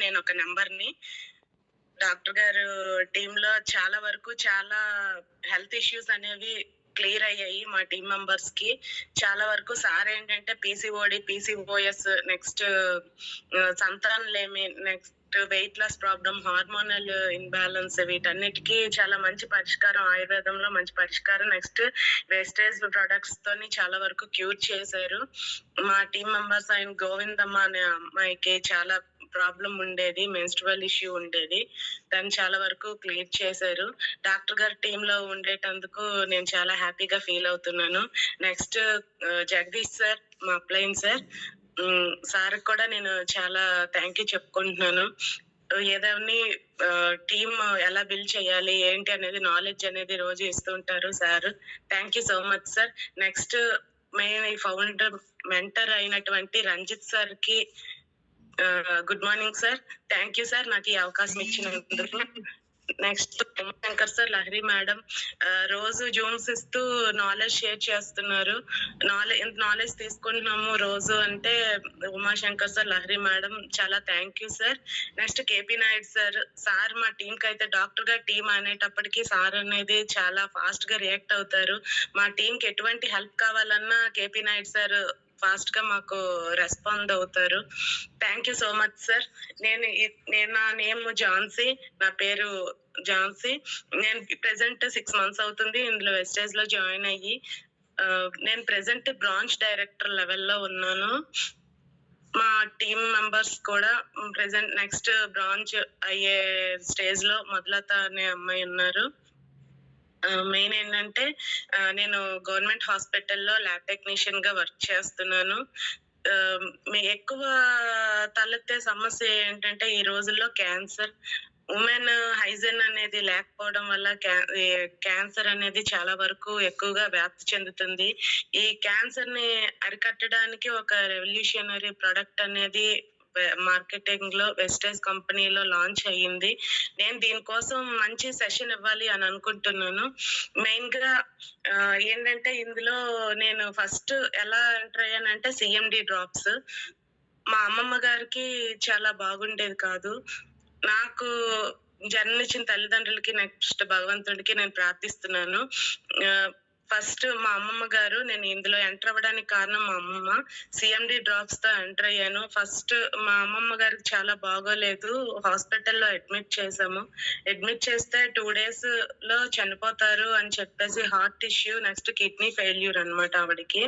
నేను ఒక నంబర్‌ని. డాక్టర్ గారు టీమ్‌లో చాలా వరకు చాలా హెల్త్ ఇష్యూస్ అనేవి క్లియర్ అయ్యాయి మా టీమ్ మెంబర్స్‌కి. చాలా వరకు సార్ ఏంటంటే పీసీఓడీ, పీసీఓఎస్, నెక్స్ట్ సంతానలేమి, next weight loss problem, hormonal imbalance, వీటన్నిటికి చాలా మంచి పరిష్కారం, ఆయుర్వేదంలో మంచి పరిష్కారం. నెక్స్ట్ వేస్టేజ్ ప్రొడక్ట్స్ తోని చాలా వరకు క్యూర్ చేశారు. మా టీమ్ మెంబర్స్ అయిన గోవిందమ్మ అనే అమ్మాయికి చాలా ప్రాబ్లం ఉండేది, మెన్స్ట్రువల్ ఇష్యూ ఉండేది. దాన్ని చాలా వరకు క్లియర్ చేశారు. డాక్టర్ గారి టీంలో ఉండేటందుకు నేను చాలా హ్యాపీగా ఫీల్ అవుతున్నాను. నెక్స్ట్ జగదీష్ సార్, మా అప్లైన్ సార్, సార్‌కి కూడా నేను చాలా థ్యాంక్ యూ చెప్పుకుంటున్నాను. ఏదాన్ని టీమ్ ఎలా బిల్డ్ చేయాలి, ఏంటి అనేది నాలెడ్జ్ అనేది రోజు ఇస్తూ ఉంటారు sir. Thank you so much sir. Next main ఈ ఫౌండర్ మెంటర్ అయినటువంటి రంజిత్ సార్‌కి good morning sir. Thank you sir నాకు ఈ అవకాశం ఇచ్చినందుకు. Next Umashankar sir, Lahari madam రోజు జూమ్స్ ఇస్తూ నాలెడ్జ్ షేర్ చేస్తున్నారు. నాలెడ్జ్ తీసుకుంటున్నాము రోజు అంటే ఉమాశంకర్ సార్, లహరి మేడం చాలా thank you sir. Next KP Naidu sir. Sir మా టీం కి అయితే డాక్టర్ గారి టీం అనేటప్పటికీ సార్ అనేది చాలా ఫాస్ట్ గా రియాక్ట్ అవుతారు. మా టీం కి ఎటువంటి హెల్ప్ కావాలన్నా కేపీ నాయుడు సార్ ఫాస్ట్ గా మాకు రెస్పాండ్ అవుతారు. Thank you so much sir. నా నేమ్ ఝాన్సీ, నా పేరు ఝాన్సీ. నేను ప్రెసెంట్ 6 months అవుతుంది ఇందులో వెస్టేజ్ లో జాయిన్ అయ్యి. నేను ప్రెసెంట్ బ్రాంచ్ డైరెక్టర్ లెవెల్లో ఉన్నాను. మా టీమ్ మెంబర్స్ కూడా ప్రెసెంట్ నెక్స్ట్ బ్రాంచ్ అయ్యే స్టేజ్ లో మొదలత అనే అమ్మాయి ఉన్నారు. మెయిన్ ఏంటంటే నేను గవర్నమెంట్ హాస్పిటల్లో ల్యాబ్ టెక్నీషియన్ గా వర్క్ చేస్తున్నాను. ఎక్కువ తలెత్తే సమస్య ఏంటంటే ఈ రోజుల్లో క్యాన్సర్. ఉమెన్ హైజీన్ అనేది లేకపోవడం వల్ల క్యాన్సర్ అనేది చాలా వరకు ఎక్కువగా వ్యాప్తి చెందుతుంది. ఈ క్యాన్సర్ ని అరికట్టడానికి ఒక రెవల్యూషనరీ ప్రొడక్ట్ అనేది మార్కెటింగ్ లో వెస్టేజ్ కంపెనీలో లాంచ్ అయ్యింది. నేను దీనికోసం మంచి సెషన్ ఇవ్వాలి అని అనుకుంటున్నాను. మెయిన్ గా ఏంటంటే ఇందులో నేను ఫస్ట్ ఎలా ఎంటర్ అయ్యానంటే సిఎండి డ్రాప్స్. మా అమ్మమ్మ గారికి చాలా బాగుండేది కాదు. నాకు జన్మనిచ్చిన తల్లిదండ్రులకి, నెక్స్ట్ భగవంతుడికి నేను ప్రార్థిస్తున్నాను. ఫస్ట్ మా అమ్మమ్మ గారు, నేను ఇందులో ఎంటర్ అవ్వడానికి కారణం మా అమ్మమ్మ. సిఎండి డ్రాప్స్ తో ఎంటర్ అయ్యాను. ఫస్ట్ మా అమ్మమ్మ గారికి చాలా బాగోలేదు, హాస్పిటల్లో అడ్మిట్ చేసాము. అడ్మిట్ చేస్తే 2 days లో చనిపోతారు అని చెప్పేసి, heart issue, next kidney failure అన్నమాట ఆవిడకి.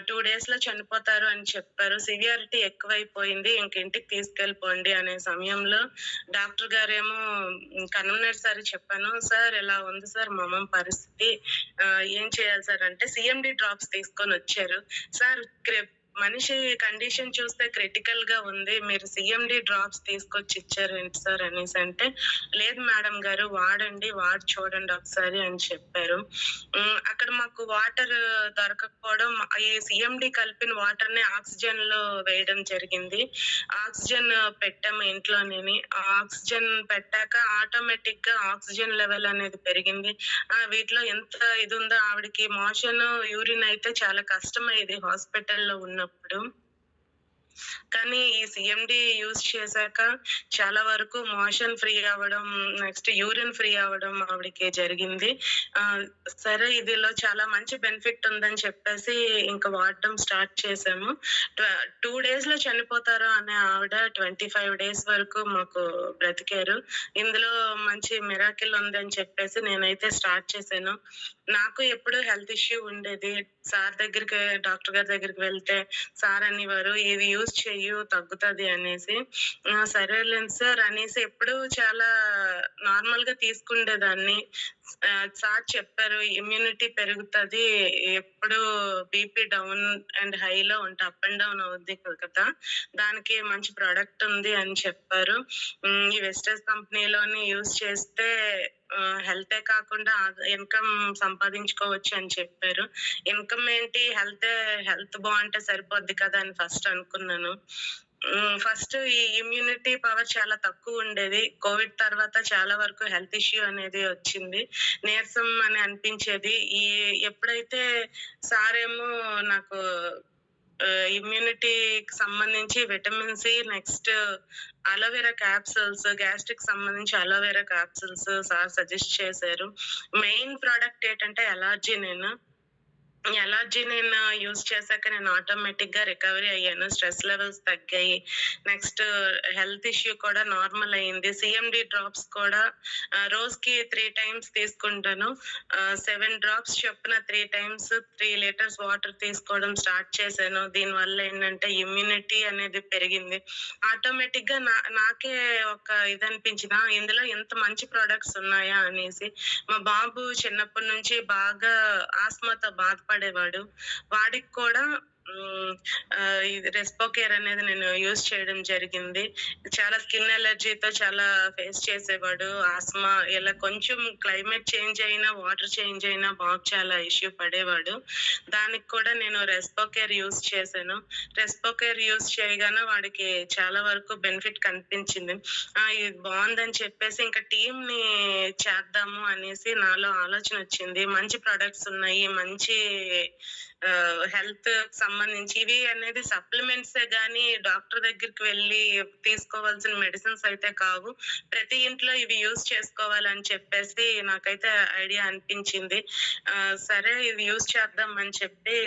2 days లో చనిపోతారు అని చెప్పారు. సివియారిటీ ఎక్కువైపోయింది, ఇంటికి తీసుకెళ్ళిపోండి అనే సమయంలో డాక్టర్ గారేమో కన్వీనర్ సార్ చెప్పాను, సార్ ఇలా ఉంది సార్ మా అమ్మమ్మ పరిస్థితి, ఏం చేయాలి సార్ అంటే సిఎండి డ్రాప్స్ తీసుకొని వచ్చారు. సార్ మనిషి కండిషన్ చూస్తే క్రిటికల్ గా ఉంది, మీరు సిఎండి డ్రాప్స్ తీసుకొచ్చి ఇచ్చారు ఏంటి సార్ అనేసి అంటే, లేదు మేడం గారు వాడి చూడండి ఒకసారి అని చెప్పారు. అక్కడ మాకు వాటర్ దొరకకపోవడం, ఈ సిఎండి కలిపిన వాటర్ ని ఆక్సిజన్ లో వేయడం జరిగింది. ఆక్సిజన్ పెట్టాము ఇంట్లోనే. ఆక్సిజన్ పెట్టాక ఆటోమేటిక్ గా ఆక్సిజన్ లెవెల్ అనేది పెరిగింది. వీటిలో ఎంత ఇది ఉందో, ఆవిడకి మోషన్, యూరిన్ అయితే చాలా కష్టమయ్యేది హాస్పిటల్లో ఉన్నప్పుడు. కానీ ఈ సిఎండి యూజ్ చేశాక చాలా వరకు మోషన్ ఫ్రీ అవ్వడం, నెక్స్ట్ యూరిన్ ఫ్రీ అవ్వడం ఆవిడకి జరిగింది. సరే ఇదిలో చాలా మంచి బెనిఫిట్ ఉందని చెప్పేసి ఇంకా వాడడం స్టార్ట్ చేసాము. 2 days లో చనిపోతారు అనే ఆవిడ 25 days వరకు మాకు బ్రతికారు. ఇందులో మంచి మిరాకిల్ ఉందని చెప్పేసి నేనైతే స్టార్ట్ చేశాను. నాకు ఎప్పుడు హెల్త్ ఇష్యూ ఉండేది. సార్ దగ్గరికి, డాక్టర్ గారి దగ్గరికి వెళ్తే సార్ అనేవారు ఇది యూజ్ చెయ్యు తగ్గుతుంది అనేసి. సరేలేండి సార్ అనేసి ఎప్పుడు చాలా నార్మల్ గా తీసుకుండేదాన్ని. సార్ చెప్పారు ఇమ్యూనిటీ పెరుగుతుంది, ఎప్పుడు బీపీ డౌన్ అండ్ హైలో ఉంటే అప్ అండ్ డౌన్ అవుద్ది కదా, దానికి మంచి ప్రోడక్ట్ ఉంది అని చెప్పారు. ఈ వెస్టేజ్ కంపెనీలోని యూజ్ చేస్తే హెల్తే కాకుండా ఇన్కమ్ సంపాదించుకోవచ్చు అని చెప్పారు. ఇన్కమ్ ఏంటి, హెల్త్ బాగుంటే సరిపోద్ది కదా అని ఫస్ట్ అనుకున్నాను. ఫస్ట్ ఈ ఇమ్యూనిటీ పవర్ చాలా తక్కువ ఉండేది. కోవిడ్ తర్వాత చాలా వరకు హెల్త్ ఇష్యూ అనేది వచ్చింది, నీరసం అని అనిపించేది. ఎప్పుడైతే సార్ ఏమో నాకు ఇమ్యూనిటీకి సంబంధించి vitamin C, next aloe vera capsules, gastric సంబంధించి అలోవెరా క్యాప్సూల్స్ సార్ సజెస్ట్ చేశారు. మెయిన్ ప్రొడక్ట్ ఏంటంటే ఎలార్జినిన్. ఎలార్జినిన్ యూజ్ చేశాక నేను ఆటోమేటిక్‌గా రికవరీ అయ్యాను. స్ట్రెస్ లెవెల్స్ తగ్గాయి. నెక్స్ట్ హెల్త్ ఇష్యూ కూడా నార్మల్ అయింది. సీఎండీ డ్రాప్స్ కూడా రోజుకి 3 టైమ్స్ తీసుకుంటాను. 7 డ్రాప్స్ చొప్పున 3 టైమ్స్ 3 లీటర్స్ వాటర్ తీసుకోవడం స్టార్ట్ చేశాను. దీనివల్ల ఏంటంటే ఇమ్యూనిటీ అనేది పెరిగింది. ఆటోమేటిక్‌గా నాకే ఒక ఇదనిపించింది. ఇందులో ఇంత మంచి ప్రొడక్ట్స్ ఉన్నాయా అనేసి. మా బాబు చిన్నప్పటి నుంచి బాగా ఆస్మాతో బాధపడేవాడు. వాడికి కూడా ఇది రెస్పోకేర్ అనేది నేను యూజ్ చేయడం జరిగింది. చాలా స్కిన్ అలర్జీతో చాలా ఫేస్ చేసేవాడు. ఆస్మా ఇలా కొంచెం క్లైమేట్ చేంజ్ అయినా, వాటర్ చేంజ్ అయినా బాబు చాలా ఇష్యూ పడేవాడు. దానికి కూడా నేను రెస్పోకేర్ యూజ్ చేశాను. రెస్పోకేర్ యూజ్ చేయగానే వాడికి చాలా వరకు బెనిఫిట్ కనిపించింది. ఇది బావుందని చెప్పేసి ఇంకా టీమ్‌ని చేద్దాము అనేసి నాలో ఆలోచన వచ్చింది. మంచి ప్రొడక్ట్స్ ఉన్నాయి. మంచి హెల్త్‌కి సంబంధించి ఇవి అనేది సప్లిమెంట్సే గానీ డాక్టర్ దగ్గరికి వెళ్లి తీసుకోవాల్సిన మెడిసిన్స్ అయితే కావు. ప్రతి ఇంట్లో ఇవి యూజ్ చేసుకోవాలని చెప్పేసి నాకైతే ఐడియా అనిపించింది. సరే ఇది యూజ్ చేద్దాం అని చెప్పి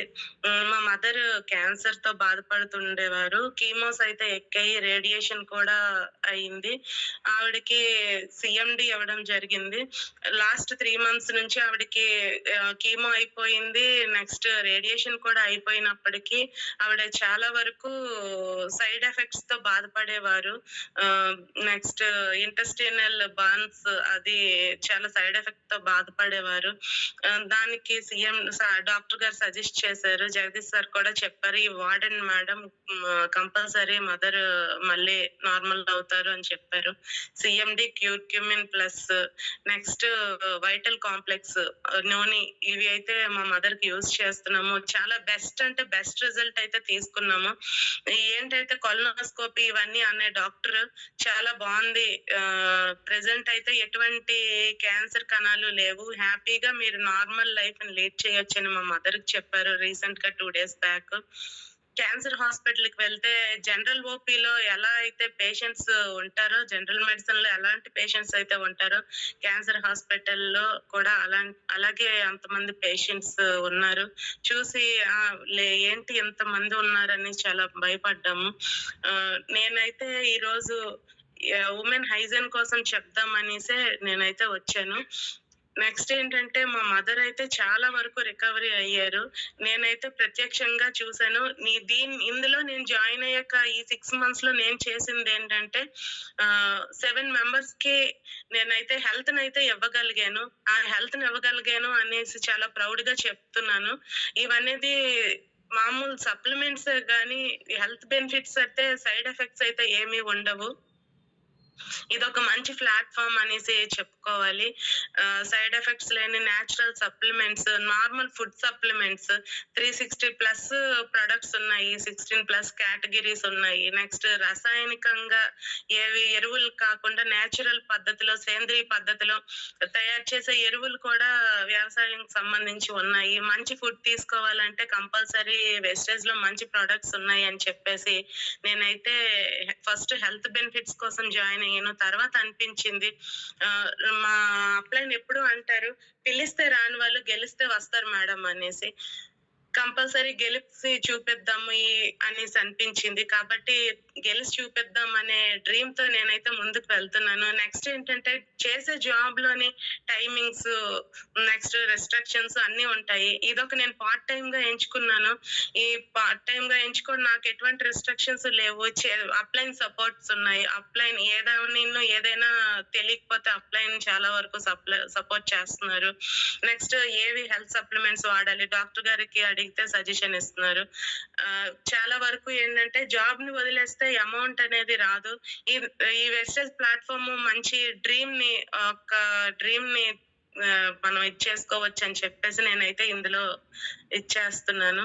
మా మదర్ క్యాన్సర్‌తో బాధపడుతుండేవారు. కీమోస్ అయితే ఎక్కాయి. రేడియేషన్ కూడా అయింది. ఆవిడకి సీఎండీ అవ్వడం జరిగింది. లాస్ట్ 3 మంత్స్ నుంచి ఆవిడకి కీమో అయిపోయింది. నెక్స్ట్ రేడియేషన్ కూడా అయిపోయినప్పటికీ ఆవిడ చాలా వరకు సైడ్ ఎఫెక్ట్స్‌తో బాధపడేవారు. నెక్స్ట్ ఇంటెస్టినల్ బర్న్స్ అది చాలా సైడ్ ఎఫెక్ట్‌తో బాధపడేవారు. దానికి డాక్టర్ గారు సజెస్ట్ చేశారు. జగదీష్ సార్ కూడా చెప్పారు. "ఇవి వాడండి మేడం. కంపల్సరీ మదర్ మళ్ళీ నార్మల్ అవుతారు" అని చెప్పారు. CMD, curcumin plus next vital complex, noni ఇవి అయితే మా మదర్‌కి యూజ్ చేస్తున్నాము. చాలా బెస్ట్ అంటే బెస్ట్ రిజల్ట్ అయితే తీసుకున్నాము. ఏంటైతే కొలనోస్కోపీ ఇవన్నీ అనే డాక్టర్ చాలా బావుంది. ప్రెజెంట్ అయితే ఎటువంటి క్యాన్సర్ కణాలు లేవు. హ్యాపీగా మీరు నార్మల్ లైఫ్‌ని లీడ్ చేయొచ్చని మా మదర్‌కి చెప్పారు రీసెంట్‌గా 2 డేస్ బ్యాక్. క్యాన్సర్ హాస్పిటల్‌కి వెళ్తే జనరల్ ఓపీలో ఎలా అయితే పేషెంట్స్ ఉంటారో, జనరల్ మెడిసిన్‌లో ఎలాంటి పేషెంట్స్ అయితే ఉంటారో, క్యాన్సర్ హాస్పిటల్‌లో కూడా అలాగే అంతమంది పేషెంట్స్ ఉన్నారు. చూసి ఏంటి ఇంతమంది ఉన్నారని చాలా భయపడ్డాము. నేనైతే ఈరోజు ఉమెన్ హైజీన్ కోసం చెప్దామనేసే నేనైతే వచ్చాను. నెక్స్ట్ ఏంటంటే మా మదర్ అయితే చాలా వరకు రికవరీ అయ్యారు. నేనైతే ప్రత్యక్షంగా చూసాను. ఇందులో నేను జాయిన్ అయ్యాక ఈ 6 మంత్స్‌లో నేను చేసిందేంటంటే 7 మెంబర్స్‌కి నేనైతే హెల్త్‌నైతే ఇవ్వగలిగాను. ఆ హెల్త్‌ని ఇవ్వగలిగాను అనేసి చాలా ప్రౌడ్‌గా చెప్తున్నాను. ఇవనేది మామూలు సప్లిమెంట్సే గానీ హెల్త్ బెనిఫిట్స్ అయితే సైడ్ ఎఫెక్ట్స్ అయితే ఏమీ ఉండవు. ఇదొక మంచి ప్లాట్‌ఫార్మ్ అనేసి చెప్పుకోవాలి. సైడ్ ఎఫెక్ట్స్ లేని natural supplements, normal food supplements 360+ products ఉన్నాయి. 16+ కేటగిరీస్ ఉన్నాయి. నెక్స్ట్ రసాయనికంగా ఎరువులు కాకుండా నేచురల్ పద్ధతిలో, సేంద్రియ పద్ధతిలో తయారు చేసే ఎరువులు కూడా వ్యవసాయానికి సంబంధించి ఉన్నాయి. మంచి ఫుడ్ తీసుకోవాలంటే కంపల్సరీ వెస్టేజ్‌లో మంచి ప్రొడక్ట్స్ ఉన్నాయి అని చెప్పేసి నేనైతే ఫస్ట్ హెల్త్ బెనిఫిట్స్ కోసం జాయిన్ అయ్యాను. తర్వాత అనిపించింది మా అప్లైన్ ఎప్పుడు అంటారు, "పిలిస్తే రాని వాళ్ళు గెలిస్తే వస్తారు మేడం" అనేసి. కంపల్సరీ గెలిసి చూపిద్దాము అనేసి అనిపించింది. కాబట్టి గెలిసి చూపిద్దాం అనే డ్రీమ్‌తో నేనైతే ముందుకు వెళ్తున్నాను. నెక్స్ట్ ఏంటంటే చేసే జాబ్‌లోని టైమింగ్స్, నెక్స్ట్ రిస్ట్రిక్షన్స్ అన్నీ ఉంటాయి. ఇదొక నేను పార్ట్ టైమ్‌గా ఎంచుకున్నాను. ఈ పార్ట్ టైమ్‌గా ఎంచుకొని నాకు ఎటువంటి రిస్ట్రిక్షన్స్ లేవు. అప్లైన్ సపోర్ట్స్ ఉన్నాయి. అప్లైన్ ఏదైనా తెలియకపోతే అప్లైన్ చాలా వరకు సపోర్ట్ చేస్తున్నారు. నెక్స్ట్ ఏవి హెల్త్ సప్లిమెంట్స్ వాడాలి, డాక్టర్ గారికి అడిగితే సజెషన్ ఇస్తున్నారు. చాలా వరకు ఏంటంటే జాబ్‌ని వదిలేస్తే అమౌంట్ అనేది రాదు. ఈ ఈ వెస్టేజ్ ప్లాట్‌ఫార్మ్ మంచి డ్రీమ్‌ని మనం ఇది చేసుకోవచ్చని చెప్పేసి నేనైతే ఇందులో ఇచ్చేస్తున్నాను.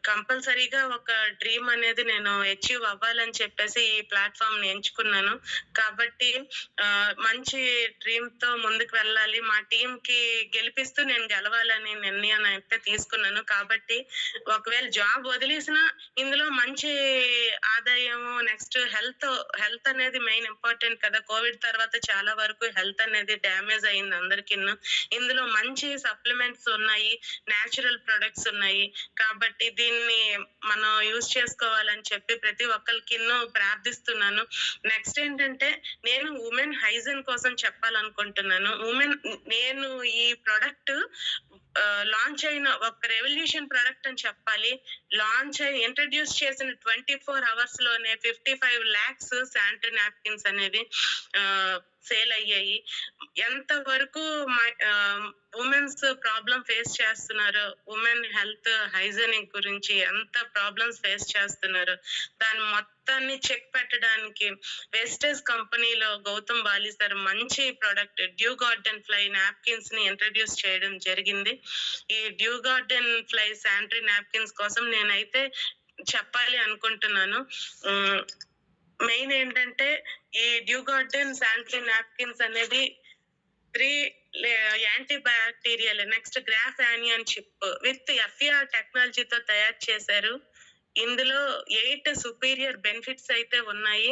కంపల్సరీగా ఒక డ్రీమ్ అనేది నేను అచీవ్ అవ్వాలని చెప్పేసి ఈ ప్లాట్‌ఫార్మ్‌ని ఎంచుకున్నాను. కాబట్టి మంచి డ్రీమ్‌తో ముందుకు వెళ్ళాలి. మా టీమ్‌కి గెలిపిస్తూ నేను గెలవాలని నిర్ణయాన్నయితే తీసుకున్నాను. కాబట్టి ఒకవేళ జాబ్ వదిలేసినా ఇందులో మంచి ఆదాయము నెక్స్ట్ హెల్త్ అనేది మెయిన్ ఇంపార్టెంట్ కదా! కోవిడ్ తర్వాత చాలా వరకు హెల్త్ అనేది డ్యామేజ్ అయింది అందరికిను. ఇందులో మంచి సప్లిమెంట్స్ ఉన్నాయి. నేచురల్ ప్రొడక్ట్స్ ఉన్నాయి. కాబట్టి దీన్ని మనం యూజ్ చేసుకోవాలని చెప్పి ప్రతి ఒక్కళ్ళకిను ప్రార్థిస్తున్నాను. నెక్స్ట్ ఏంటంటే నేను వుమెన్ హైజీన్ కోసం చెప్పాలనుకుంటున్నాను. నేను ఈ ప్రొడక్ట్ లాంచ్ అయిన ఒక రెవల్యూషన్ ప్రొడక్ట్ అని చెప్పాలి. ఇంట్రొడ్యూస్ చేసిన 24 అవర్స్ లోనే 55 లాక్స్ శానిటరీ నాప్కిన్స్ అనేవి సేల్ అయ్యాయి. ఎంత వరకు ఉమెన్స్ ప్రాబ్లమ్ ఫేస్ చేస్తున్నారు, ఉమెన్ హెల్త్ హైజీనిక్ గురించి ఎంత ప్రాబ్లమ్స్ ఫేస్ చేస్తున్నారు, దాని మొత్తాన్ని చెక్ పెట్టడానికి వెస్టేజ్ కంపెనీలో గౌతమ్ బాలి సార్ మంచి product due garden fly napkins ని ఇంట్రడ్యూస్ చేయడం జరిగింది. ఈ due garden fly sanitary napkins కోసం నేనైతే చెప్పాలి అనుకుంటున్నాను. మెయిన్ ఏంటంటే ఈ డ్యూ గార్డెన్ శానిటరీ నాప్కిన్స్ అనేది 3 anti bacterial next graph anion chip with FER టెక్నాలజీతో తయారు చేశారు. ఇందులో 8 సుపీరియర్ బెనిఫిట్స్ అయితే ఉన్నాయి.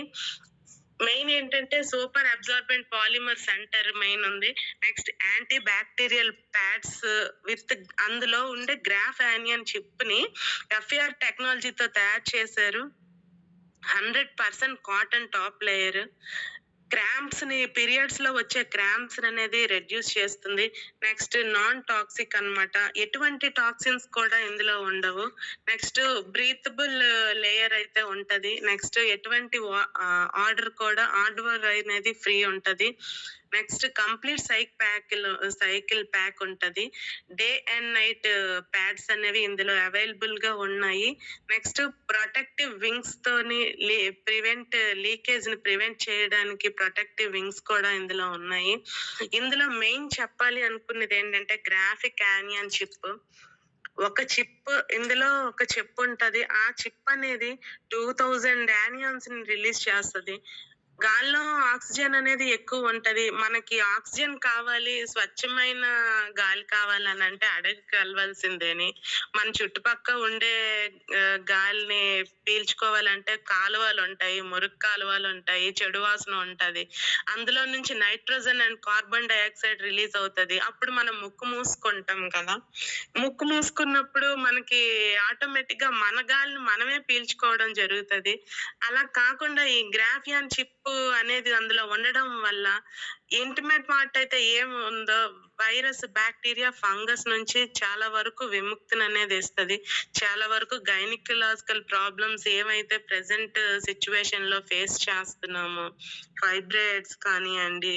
మెయిన్ ఏంటంటే super absorbent polymer centre main ఉంది. Next anti bacterial pads with అందులో ఉండే గ్రాఫ్ యానియన్ చిప్ ని ఎఫ్ఈఆర్ టెక్నాలజీతో తయారు చేశారు. 100% కాటన్ టాప్ లేయర్. క్రాంప్స్ ని పీరియడ్స్ లో వచ్చే క్రాంప్స్ అనేది రెడ్యూస్ చేస్తుంది. నెక్స్ట్ నాన్ టాక్సిక్ అన్నమాట. ఎటువంటి టాక్సిన్స్ కూడా ఇందులో ఉండవు. నెక్స్ట్ బ్రీతబుల్ లేయర్ అయితే ఉంటది. నెక్స్ట్ ఎటువంటి ఆర్డర్ అనేది ఫ్రీ ఉంటది. నెక్స్ట్ కంప్లీట్ సైకిల్ ప్యాక్ ఉంటది. డే అండ్ నైట్ ప్యాడ్స్ అనేవి ఇందులో అవైలబుల్ గా ఉన్నాయి. నెక్స్ట్ ప్రొటెక్టివ్ వింగ్స్ తోని లీకేజ్ ని ప్రివెంట్ చేయడానికి ప్రొటెక్టివ్ వింగ్స్ కూడా ఇందులో ఉన్నాయి. ఇందులో మెయిన్ చెప్పాలి అనుకున్నది ఏంటంటే గ్రాఫిక్ యానియన్ చిప్. ఇందులో ఒక చిప్ ఉంటది. ఆ చిప్ అనేది 2000 యానియన్స్ ని రిలీజ్ చేస్తది. గాల్లో ఆక్సిజన్ అనేది ఎక్కువ ఉంటది. మనకి ఆక్సిజన్ కావాలి, స్వచ్ఛమైన గాలి కావాలని అంటే అడగగలవాల్సిందేని. మన చుట్టుపక్క ఉండే గాలిని పీల్చుకోవాలంటే కాలువలు ఉంటాయి, మురుగు కాలువలు ఉంటాయి, చెడు వాసన ఉంటది. అందులో నుంచి nitrogen and carbon dioxide release అవుతది. అప్పుడు మనం ముక్కు మూసుకుంటాం కదా. ముక్కు మూసుకున్నప్పుడు మనకి ఆటోమేటిక్ గా మన గాలిని మనమే పీల్చుకోవడం జరుగుతది. అలా కాకుండా ఈ గ్రాఫియాన్ చిప్ అనేది అందులో ఉండడం వల్ల ఇంటిమేట్ పార్ట్ అయితే ఏముందో వైరస్, బ్యాక్టీరియా, ఫంగస్ నుంచి చాలా వరకు విముక్తిని అనేది ఇస్తది. చాలా వరకు గైనకలాజికల్ ప్రాబ్లమ్స్ ఏవైతే ప్రెసెంట్ సిచ్యువేషన్ లో ఫేస్ చేస్తున్నామో, ఫైబ్రాయిడ్స్ కానివ్వండి,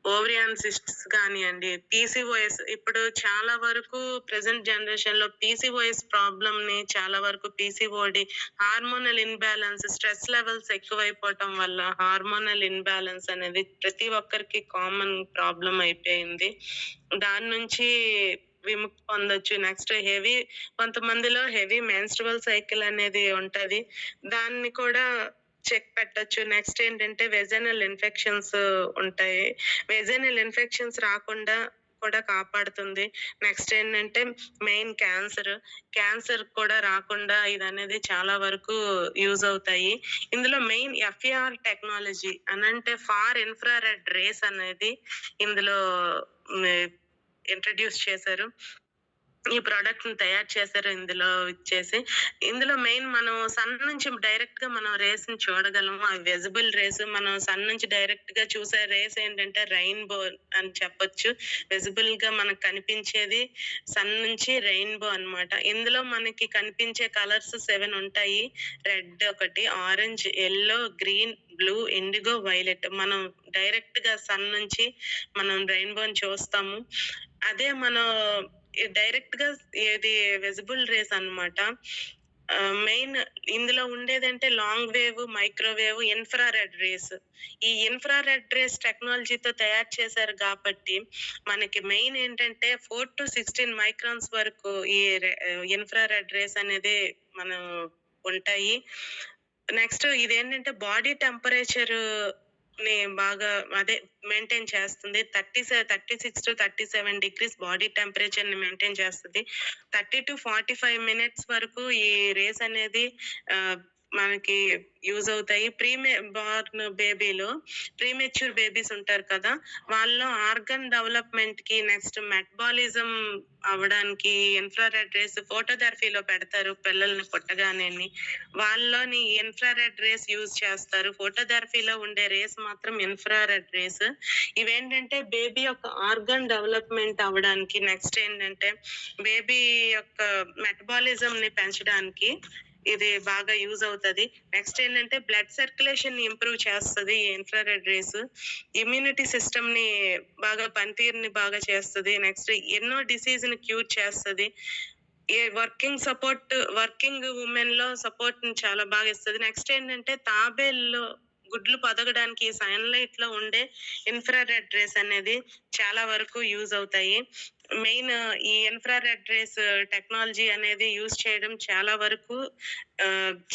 ఓవరియన్ సిస్ట్స్ కానివ్వండి, పీసీఓఎస్ ఇప్పుడు చాలా వరకు ప్రెసెంట్ జనరేషన్ లో పీసీఓఎస్ ప్రాబ్లమ్ ని చాలా వరకు PCOD hormonal imbalance, stress levels ఎక్కువైపోవటం వల్ల హార్మోనల్ ఇన్బ్యాలెన్స్ అనేది ప్రతి ఒక్కరికి కామన్ ప్రాబ్లం అయిపోయింది. దాని నుంచి విముక్తి పొందొచ్చు. నెక్స్ట్ కొంతమందిలో హెవీ మెన్స్ట్రువల్ సైకిల్ అనేది ఉంటది. దాన్ని కూడా చెక్ పెట్టొచ్చు. నెక్స్ట్ ఏంటంటే వెజైనల్ ఇన్ఫెక్షన్స్ ఉంటాయి. వెజైనల్ ఇన్ఫెక్షన్స్ రాకుండా కూడా కాపాడుతుంది. నెక్స్ట్ ఏంటంటే మెయిన్ క్యాన్సర్ కూడా రాకుండా ఇదనేది చాలా వరకు యూజ్ అవుతాయి. ఇందులో మెయిన్ ఎఫ్ఈఆర్ టెక్నాలజీ అనంటే ఫార్ ఇన్ఫ్రారెడ్ రేస్ అనేది ఇందులో ఇంట్రడ్యూస్ చేశారు. ఈ ప్రోడక్ట్ ని తయారు చేశారు ఇందులో మెయిన్ మనం సన్ నుంచి డైరెక్ట్ గా మనం రేస్ ని చూడగలము. ఆ విజిబుల్ రేస్ మనం సన్ నుంచి డైరెక్ట్ గా చూసే రేస్ ఏంటంటే రెయిన్బో అని చెప్పొచ్చు. విజిబుల్ గా మనకు కనిపించేది సన్ నుంచి రెయిన్బో అన్నమాట. ఇందులో మనకి కనిపించే కలర్స్ 7 ఉంటాయి. రెడ్ ఒకటి, orange, yellow, green, blue, IndiGo, violet. మనం డైరెక్ట్ గా సన్ నుంచి మనం రెయిన్బోని చూస్తాము. అదే మనం డైరెక్ట్ గా ఇది విజిబుల్ రేస్ అన్నమాట. మెయిన్ ఇందులో ఉండేదంటే long wave, microwave, infrared race. ఈ ఇన్‌ఫ్రారెడ్ రేస్ టెక్నాలజీతో తయారు చేశారు గాబట్టి, మనకి మెయిన్ ఏంటంటే 4-16 మైక్రాన్స్ వరకు ఈ ఇన్‌ఫ్రారెడ్ రేస్ అనేది మనం ఉంటాయి. నెక్స్ట్ ఇదేంటంటే బాడీ టెంపరేచర్‌ని బాగా అదే మెయింటైన్ చేస్తుంది. 36-37 డిగ్రీస్ బాడీ టెంపరేచర్‌ని మెయింటైన్ చేస్తది. 30-45 మినిట్స్ వరకు ఈ రేస్ అనేది ఆహ్, మనకి యూజ్ అవుతాయి. బార్న్ బేబీలో ప్రీమెచ్యూర్ బేబీస్ ఉంటారు కదా! వాళ్ళలో ఆర్గన్ డెవలప్‌మెంట్‌కి నెక్స్ట్ మెటబాలిజం అవ్వడానికి ఇన్‌ఫ్రారెడ్ రేస్ ఫోటోథెరపీలో పెడతారు పిల్లల్ని పుట్టగానేని. వాళ్ళలోని ఇన్‌ఫ్రారెడ్ రేస్ యూజ్ చేస్తారు. ఫోటోథెరపీలో ఉండే రేస్ మాత్రం ఇన్‌ఫ్రారెడ్ రేస్. ఇవేంటంటే బేబీ యొక్క ఆర్గన్ డెవలప్‌మెంట్ అవ్వడానికి, నెక్స్ట్ ఏంటంటే బేబీ యొక్క మెటబాలిజంని పెంచడానికి ఇది బాగా యూజ్ అవుతది. నెక్స్ట్ ఏంటంటే బ్లడ్ సర్క్యులేషన్‌ని ఇంప్రూవ్ చేస్తది ఈ ఇన్‌ఫ్రారెడ్ రేస్. ఇమ్యూనిటీ సిస్టమ్‌ని పనితీరుని బాగా చేస్తది. నెక్స్ట్ ఎన్నో డిసీజ్‌ని క్యూర్ చేస్తది. వర్కింగ్ వుమెన్‌లో సపోర్ట్‌ని చాలా బాగా ఇస్తది. నెక్స్ట్ ఏంటంటే తాబేలులో గుడ్లు పొదగడానికి సన్‌లైట్‌లో ఉండే ఇన్‌ఫ్రారెడ్ రేస్ అనేది చాలా వరకు యూజ్ అవుతాయి. మెయిన్ ఈ ఇన్‌ఫ్రారెడ్ రేస్ టెక్నాలజీ అనేది యూజ్ చేయడం చాలా వరకు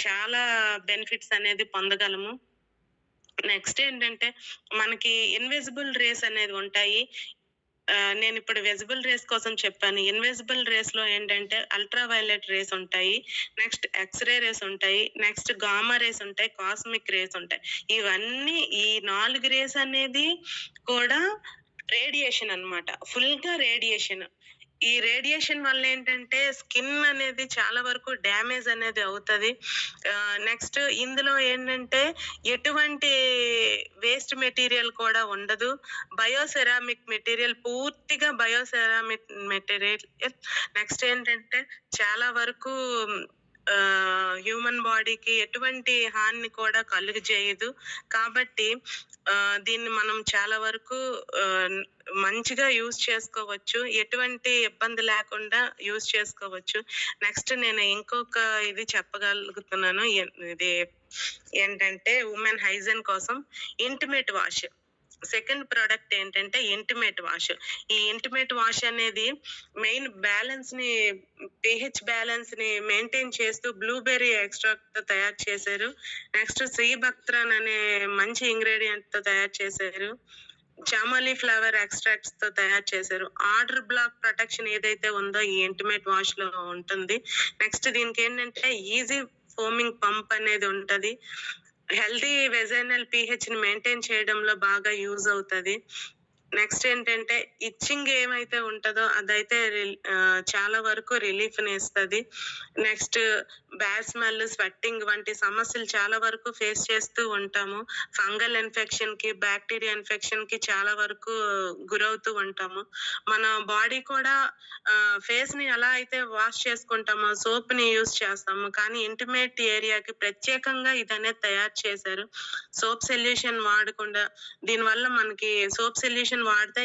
చాలా బెనిఫిట్స్ అనేది పొందగలము. నెక్స్ట్ ఏంటంటే మనకి ఇన్విజిబుల్ రేస్ అనేది ఉంటాయి. నేనిప్పుడు విజిబుల్ రేస్ కోసం చెప్పాను. ఇన్విజిబుల్ రేస్‌లో ఏంటంటే అల్ట్రా వయలెట్ రేస్ ఉంటాయి. నెక్స్ట్ ఎక్స్‌రే రేస్ ఉంటాయి. నెక్స్ట్ గామా రేస్ ఉంటాయి. కాస్మిక్ రేస్ ఉంటాయి. ఇవన్నీ ఈ 4 రేస్ అనేది కూడా రేడియేషన్ అన్నమాట. ఫుల్‌గా రేడియేషన్. ఈ రేడియేషన్ వల్లేంటంటే స్కిన్ అనేది చాలా వరకు డ్యామేజ్ అనేది అవుతది. నెక్స్ట్ ఇందులో ఏంటంటే ఎటువంటి వేస్ట్ మెటీరియల్ కూడా ఉండదు. పూర్తిగా బయోసెరామిక్ మెటీరియల్. నెక్స్ట్ ఏంటంటే చాలా వరకు హ్యూమన్ బాడీకి ఎటువంటి హాని కూడా కలుగజేయదు. కాబట్టి దీన్ని మనం చాలా వరకు ఆహ్, మంచిగా యూజ్ చేసుకోవచ్చు. ఎటువంటి ఇబ్బంది లేకుండా యూజ్ చేసుకోవచ్చు. నెక్స్ట్ నేను ఇంకొక ఇది చెప్పగలుగుతున్నాను. ఇది ఏంటంటే వుమెన్ హైజీన్ కోసం ఇంటిమేట్ వాష్. సెకండ్ ప్రొడక్ట్ ఏంటంటే ఇంటిమేట్ వాష్. ఈ ఇంటిమేట్ వాష్ అనేది మెయిన్ పీహెచ్ బ్యాలెన్స్‌ని మెయింటైన్ చేస్తూ బ్లూబెర్రీ ఎక్స్ట్రాక్ట్‌తో తయారు చేశారు. నెక్స్ట్ శ్రీబక్త్రాన్ అనే మంచి ఇంగ్రీడియెంట్‌తో తయారు చేశారు. చామోలీ ఫ్లవర్ ఎక్స్ట్రాక్ట్స్‌తో తయారు చేశారు. ఆర్డర్ బ్లాక్ ప్రొటెక్షన్ ఏదైతే ఉందో ఈ ఇంటిమేట్ వాష్‌లో ఉంటుంది. నెక్స్ట్ దీనికేంటంటే ఈజీ ఫోమింగ్ పంప్ అనేది ఉంటది. హెల్తీ వెజైనల్ పీహెచ్‌ని మెయింటైన్ చేయడంలో బాగా యూజ్ అవుతది. నెక్స్ట్ ఏంటంటే ఇచ్చింగ్ ఏమైతే ఉంటదో అదైతే చాలా వరకు రిలీఫ్‌ని ఇస్తది. నెక్స్ట్ బ్యాడ్ స్మెల్, స్వెట్టింగ్ వంటి సమస్యలు చాలా వరకు ఫేస్ చేస్తూ ఉంటాము. ఫంగల్ ఇన్ఫెక్షన్‌కి, బాక్టీరియా ఇన్ఫెక్షన్‌కి చాలా వరకు గురవుతూ ఉంటాము. మన బాడీ కూడా ఫేస్‌ని ఎలా అయితే వాష్ చేసుకుంటామో సోప్‌ని యూజ్ చేస్తాము. కానీ ఇంటిమేట్ ఏరియాకి ప్రత్యేకంగా ఇదనేది తయారు చేశారు. సోప్ సొల్యూషన్ వాడకుండా దీనివల్ల మనకి సోప్ సొల్యూషన్ వాడితే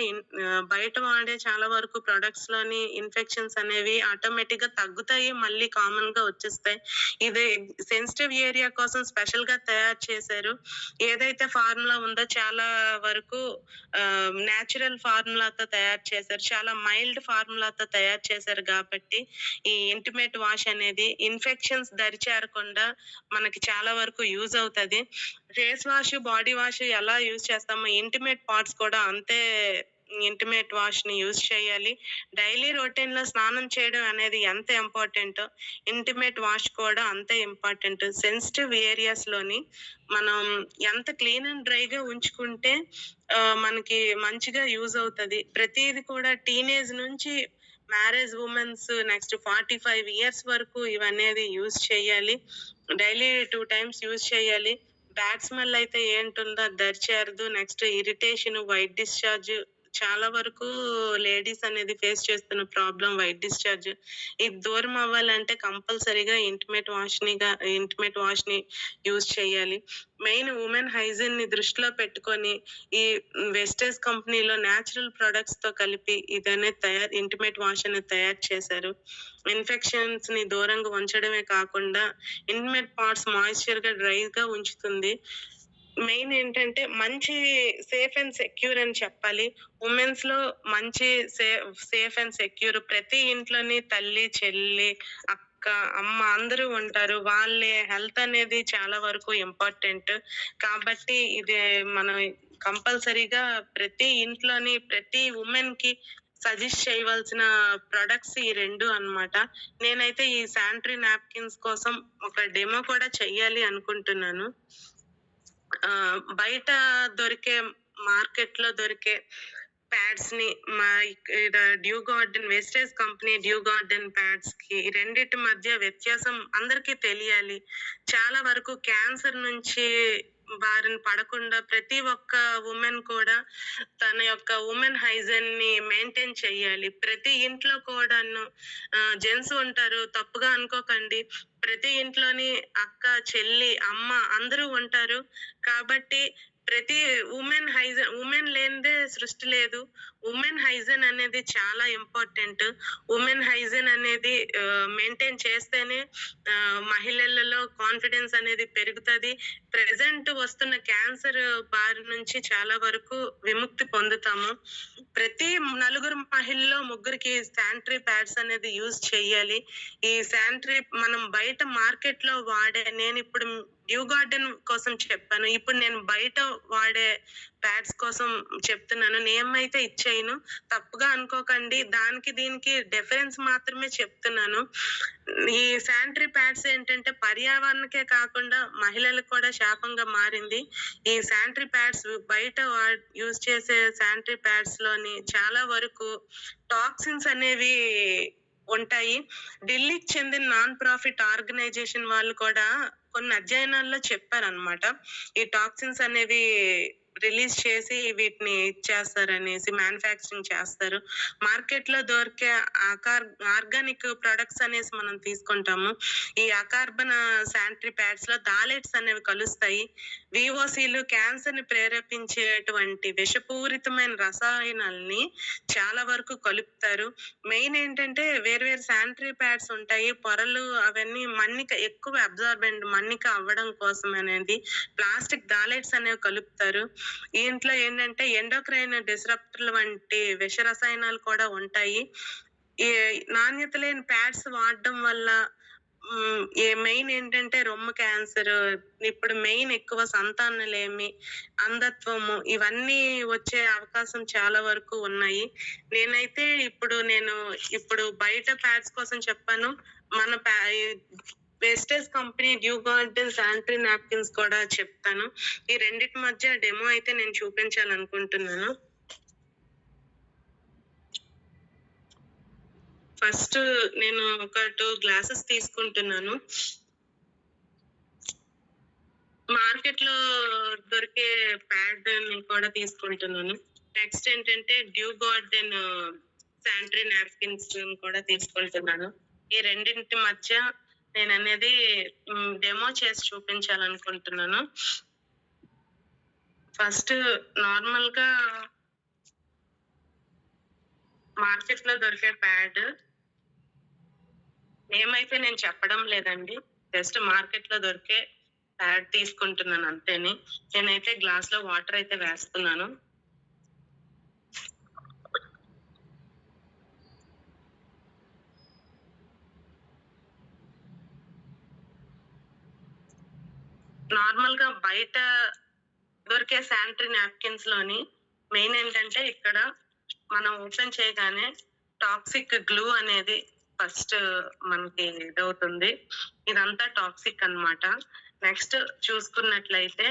బయట వాడే చాలా వరకు ప్రొడక్ట్స్‌లోని ఇన్ఫెక్షన్స్ అనేవి ఆటోమేటిక్‌గా తగ్గుతాయి. మళ్ళీ కామన్‌గా వచ్చేస్తాయి. ఇది సెన్సిటివ్ ఏరియా కోసం స్పెషల్‌గా తయారు చేశారు. ఏదైతే ఫార్ములా ఉందో చాలా వరకు నేచురల్ ఫార్ములాతో తయారు చేశారు. చాలా మైల్డ్ ఫార్ములాతో తయారు చేశారు కాబట్టి ఈ ఇంటిమేట్ వాష్ అనేది ఇన్ఫెక్షన్స్ దరిచేరకుండా మనకి చాలా వరకు యూజ్ అవుతది. ఫేస్ వాష్, బాడీ వాష్ ఎలా యూజ్ చేస్తామో ఇంటిమేట్ పార్ట్స్ కూడా అంతే ఇంటిమేట్ వాష్‌ని యూజ్ చేయాలి. డైలీ రొటీన్‌లో స్నానం చేయడం అనేది ఎంత ఇంపార్టెంటో ఇంటిమేట్ వాష్ కూడా అంతే ఇంపార్టెంట్. సెన్సిటివ్ ఏరియాస్‌లోని మనం ఎంత క్లీన్ అండ్ డ్రైగా ఉంచుకుంటే మనకి మంచిగా యూజ్ అవుతది. ప్రతీది కూడా టీనేజ్ నుంచి మ్యారేజ్ వుమెన్స్ నెక్స్ట్ 45 ఇయర్స్ వరకు ఇవనేది యూజ్ చేయాలి. డైలీ 2 టైమ్స్ యూజ్ చేయాలి. బ్యాడ్ స్మెల్ అయితే ఏంటుందో అది దరిచేరదు. నెక్స్ట్ ఇరిటేషన్, వైట్ డిశ్చార్జ్ చాలా వరకు లేడీస్ అనేది ఫేస్ చేస్తున్న ప్రాబ్లమ్ వైట్ డిశ్చార్జ్. ఇది దూరం అవ్వాలంటే కంపల్సరీగా ఇంటిమేట్ వాష్‌ని యూజ్ చేయాలి. మెయిన్ వుమెన్ హైజీన్‌ని దృష్టిలో పెట్టుకొని ఈ వెస్టేజ్ కంపెనీలో నేచురల్ ప్రొడక్ట్స్‌తో కలిపి ఇంటిమేట్ వాష్ అనేది తయారు చేశారు. ఇన్ఫెక్షన్స్‌ని దూరంగా ఉంచడమే కాకుండా ఇంటిమేట్ పార్ట్స్ మాయిశ్చర్‌గా, డ్రైగా ఉంచుతుంది. మెయిన్ ఏంటంటే మంచి సేఫ్ అండ్ సెక్యూర్ అని చెప్పాలి. వుమెన్స్‌లో మంచి సేఫ్ అండ్ సెక్యూర్ ప్రతి ఇంట్లోని తల్లి, చెల్లి, అక్క, అమ్మ అందరూ ఉంటారు. వాళ్ళ హెల్త్ అనేది చాలా వరకు ఇంపార్టెంట్. కాబట్టి ఇది మనం కంపల్సరీగా ప్రతి ఇంట్లోని ప్రతి వుమెన్‌కి సజెస్ట్ చేయవలసిన ప్రొడక్ట్స్ ఈ 2 అన్నమాట. నేనైతే ఈ శానిటరీ నాప్కిన్స్ కోసం ఒక డెమో కూడా చెయ్యాలి అనుకుంటున్నాను. బయట మార్కెట్‌లో దొరికే ప్యాడ్స్‌ని ఇక్కడ వెస్టేజ్ కంపెనీ డ్యూ గార్డెన్ ప్యాడ్స్‌కి ఈ రెండిటి మధ్య వ్యత్యాసం అందరికీ తెలియాలి. చాలా వరకు క్యాన్సర్ నుంచి బారిన పడకుండా ప్రతి ఒక్క వుమెన్ కూడా తన యొక్క వుమెన్ హైజీన్‌ని మెయింటైన్ చెయ్యాలి. ప్రతి ఇంట్లో కూడాను జెంట్స్ ఉంటారు. తప్పుగా అనుకోకండి. ప్రతి ఇంట్లోని అక్క, చెల్లి, అమ్మ అందరూ ఉంటారు. కాబట్టి ప్రతి వుమెన్ లేనిదే సృష్టి లేదు. వుమెన్ హైజీన్ అనేది చాలా ఇంపార్టెంట్. వుమెన్ హైజీన్ అనేది మెయింటైన్ చేస్తేనే మహిళలలో కాన్ఫిడెన్స్ అనేది పెరుగుతది. ప్రెజెంట్ వస్తున్న క్యాన్సర్ బారి నుంచి చాలా వరకు విముక్తి పొందుతాము. ప్రతి నలుగురు మహిళల్లో ముగ్గురికి శానిటరీ ప్యాడ్స్ అనేది యూజ్ చెయ్యాలి. ఈ శానిటరీ మనం బయట మార్కెట్‌లో నేనిప్పుడు డ్యూ గార్డెన్ కోసం చెప్పాను. ఇప్పుడు నేను బయట వాడే ప్యాడ్స్ కోసం చెప్తున్నాను. నేమ్ అయితే ఇచ్చేయను. తప్పుగా అనుకోకండి. దానికి దీనికి డిఫరెన్స్ మాత్రమే చెప్తున్నాను. ఈ శానిటరీ ప్యాడ్స్ ఏంటంటే పర్యావరణకే కాకుండా మహిళలకు కూడా శాపంగా మారింది. ఈ శానిటరీ ప్యాడ్స్ బయట యూజ్ చేసే శానిటరీ ప్యాడ్స్‌లోని చాలా వరకు టాక్సిన్స్ అనేవి ఉంటాయి. ఢిల్లీకి చెందిన నాన్ ప్రాఫిట్ ఆర్గనైజేషన్ వాళ్ళు కూడా కొన్ని అధ్యయనాల్లో చెప్పారన్నమాట. ఈ టాక్సిన్స్ అనేవి రిలీజ్ చేసి వీటిని ఇచ్చేస్తారనేసి మ్యానుఫ్యాక్చరింగ్ చేస్తారు. మార్కెట్‌లో దొరికే ఆర్గానిక్ ప్రొడక్ట్స్ అనేసి మనం తీసుకుంటాము. ఈ అకార్బన్ శానిటరీ ప్యాడ్స్‌లో థాలేట్స్ అనేవి కలుస్తాయి. వీఓసీలు క్యాన్సర్‌ని ప్రేరేపించేటువంటి విషపూరితమైన రసాయనాల్ని చాలా వరకు కలుపుతారు. మెయిన్ ఏంటంటే వేరు శానిటరీ ప్యాడ్స్ ఉంటాయి. పొరలు అవన్నీ ఎక్కువ మన్నిక అవ్వడం కోసం అనేది ప్లాస్టిక్ థాలేట్స్ అనేవి కలుపుతారు. దీంట్లో ఏంటంటే ఎండోక్రైన్ డిస్రప్టర్లు వంటి విష రసాయనాలు కూడా ఉంటాయి. ఈ నాణ్యత లేని ప్యాడ్స్ వాడడం వల్ల మెయిన్ ఏంటంటే రొమ్ము క్యాన్సర్, ఇప్పుడు మెయిన్ ఎక్కువ సంతానలేమి, అంధత్వము ఇవన్నీ వచ్చే అవకాశం చాలా వరకు ఉన్నాయి. ఇప్పుడు బయట ప్యాడ్స్ కోసం చెప్పాను. మన Westige company due Garden sanitary napkins కూడా చెప్తాను. ఈ రెండిటి మధ్య డెమో అయితే నేను చూపించాలనుకుంటున్నాను. ఫస్ట్ నేను ఒక 2 గ్లాసెస్ తీసుకుంటున్నాను. మార్కెట్‌లో దొరికే ప్యాడ్‌ని కూడా తీసుకుంటున్నాను. నెక్స్ట్ ఏంటంటే డ్యూ గార్డెన్ శానిటరీ నాప్కిన్స్ కూడా తీసుకుంటున్నాను. ఈ రెండింటి మధ్య నేననేది డెమో చేసి చూపించాలనుకుంటున్నాను. ఫస్ట్ నార్మల్‌గా మార్కెట్‌లో దొరికే ప్యాడ్ నేమైతే నేను చెప్పడం లేదండి. జస్ట్ మార్కెట్‌లో దొరికే ప్యాడ్ తీసుకుంటున్నాను అంతేని. నేనైతే గ్లాస్‌లో వాటర్ అయితే వేస్తున్నాను. నార్మల్‌గా బయట దొరికే శానిటరీ నాప్కిన్స్‌లోని మెయిన్ ఏంటంటే ఇక్కడ మనం ఓపెన్ చేయగానే టాక్సిక్ గ్లూ అనేది ఫస్ట్ మనకి ఇదవుతుంది. ఇదంతా టాక్సిక్ అన్నమాట. నెక్స్ట్ చూసుకున్నట్లయితే